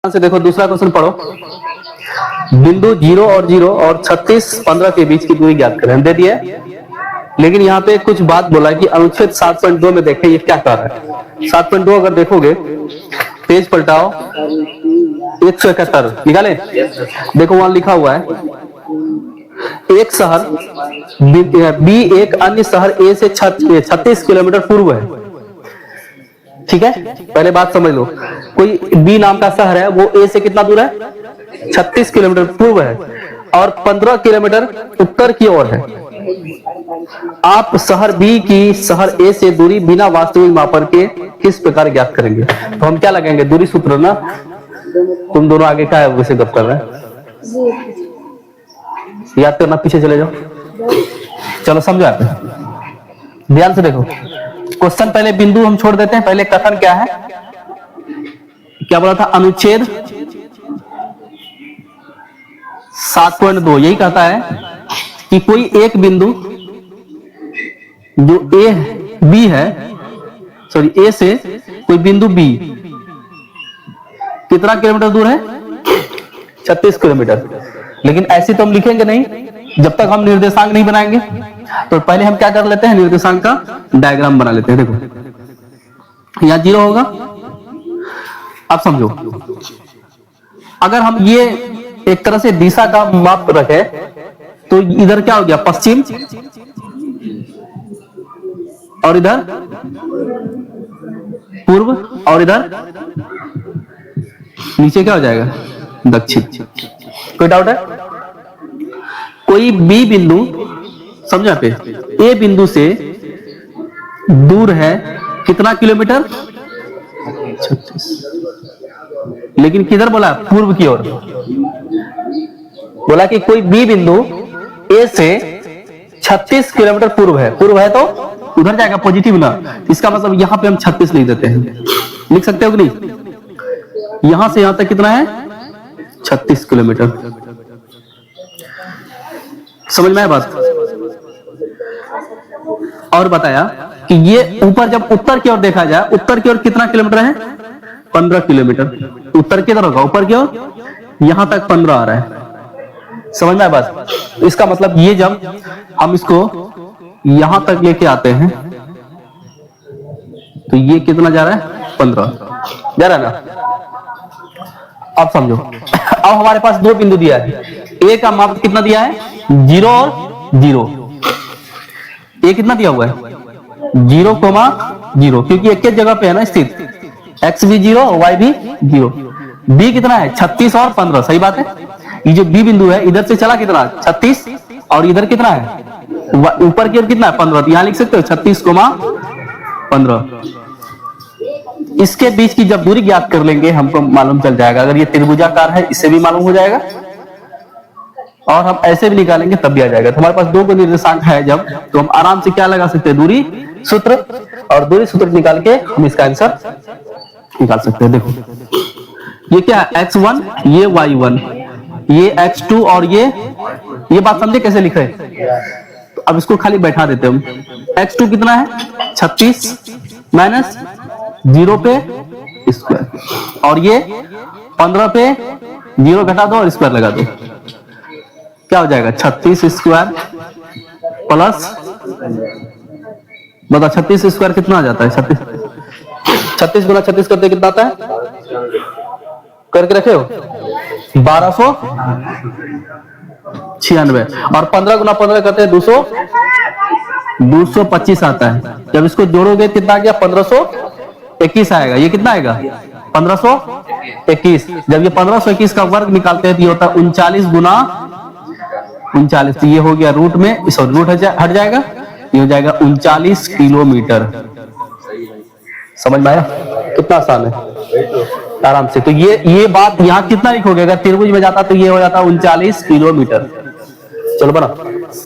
से देखो दूसरा क्वेश्चन पढ़ो। बिंदु 0 और 0 और 36 15 के बीच की दूरी ज्ञात करें। दे दिया, लेकिन यहाँ पे कुछ बात बोला कि अनुच्छेद 7.2 में देखें ये क्या कह रहा है। 7.2 अगर देखोगे, पेज पलटाओ, 171 निकाले। देखो वहां लिखा हुआ है एक शहर बी एक अन्य शहर ए से 36 किलोमीटर पूर्व है। ठीक है, पहले बात समझ लो। कोई बी नाम का शहर है, वो ए से कितना दूर है? 36 किलोमीटर पूर्व है और 15 किलोमीटर उत्तर की ओर है। आप शहर बी की शहर ए से दूरी बिना वास्तविक मापन के किस प्रकार ज्ञात करेंगे? तो हम क्या लगाएंगे? दूरी सूत्र ना। तुम दोनों आगे क्या है वैसे गप कर रहे हैं? याद करना, पीछे चले जाओ। चलो समझो, ध्यान से देखो क्वेश्चन। पहले बिंदु हम छोड़ देते हैं, पहले कथन क्या है, क्या बोला था? अनुच्छेद 7.2 यही कहता है कि कोई एक बिंदु जो ए बी है, सॉरी ए से कोई बिंदु बी कितना किलोमीटर दूर है? 36 किलोमीटर। लेकिन ऐसे तो हम लिखेंगे नहीं जब तक हम निर्देशांक नहीं बनाएंगे। तो पहले हम क्या कर लेते हैं, निर्देशांक का डायग्राम बना लेते हैं। देखो यहां 0 होगा। अब समझो, अगर हम ये एक तरह से दिशा का माप रखे तो इधर क्या हो गया? पश्चिम, और इधर पूर्व, और इधर नीचे क्या हो जाएगा? दक्षिण। कोई डाउट है? कोई बी बिंदु, समझा पे, ए बिंदु से दूर है कितना किलोमीटर? 36। लेकिन किधर बोला? पूर्व की ओर। बोला कि कोई बी बिंदु ए से 36 किलोमीटर पूर्व है। पूर्व है तो उधर जाएगा पॉजिटिव ना। इसका मतलब यहां पे हम 36 लिख देते हैं। लिख सकते हो कि नहीं? यहां से यहां तक कितना है? 36 किलोमीटर। समझ में आया बात? और बताया कि ये ऊपर जब उत्तर की ओर देखा जाए, उत्तर की ओर कितना किलोमीटर है? 15 किलोमीटर। उत्तर किधर होगा? ऊपर की ओर। यहां तक 15 आ रहा है। समझ में आया बात? इसका मतलब ये जब हम इसको यहां तक लेके आते हैं तो ये कितना जा रहा है? 15 जा रहा है ना। अब समझो, अब हमारे पास दो बिंदु दिया है। ए का माप कितना दिया है? 0 और 0। ए कितना दिया हुआ है? 0,0, क्योंकि एक जगह पे है ना स्थित। एक्स भी 0, वाई भी 0। बी कितना है? 36 और 15। सही बात है। ये जो बी बिंदु है इधर से चला कितना? 36, और इधर कितना है? ऊपर की ओर कितना है? 15। तो यहां लिख सकते हो 36,15। इसके बीच की जब दूरी ज्ञात कर लेंगे हमको मालूम चल जाएगा। अगर ये त्रिभुजाकार है इससे भी मालूम हो जाएगा, और हम ऐसे भी निकालेंगे तब भी आ जाएगा। तो हमारे पास दो को निर्देशांक है जब, तो हम आराम से क्या लगा सकते हैं? दूरी सूत्र। और दूरी सूत्र निकाल के हम इसका आंसर निकाल सकते हैं। देखो ये क्या है? x1, ये y1, ये x2, और ये बात समझे कैसे लिखे? तो अब इसको खाली बैठा देते हम। x2 कितना है? 36 माइनस 0 पे स्क्वायर, और ये 15 पे 0 घटा दो और स्क्वायर लगा दो। क्या हो जाएगा? 36 स्क्वायर प्लस, बताओ 36 स्क्वायर कितना आ जाता है? 36 गुना 36 करते कितना आता है? करके रखे हो? 1296। और 15 गुना 15 करते हैं 225 आता है। जब इसको जोड़ोगे कितना आ गया? 1521 आएगा। ये कितना आएगा? 1521। जब ये 1521 का वर्ग निकालते हैं तो ये होता है 39 गुना 39। तो ये हो गया रूट में, रूट हट जाएगा, ये हो जाएगा 39 किलोमीटर। समझ में आया? कितना आसान है, आराम से। तो ये बात यहाँ कितना लिखोगे? अगर त्रिभुज में जाता तो ये हो जाता 39 किलोमीटर। चलो बना।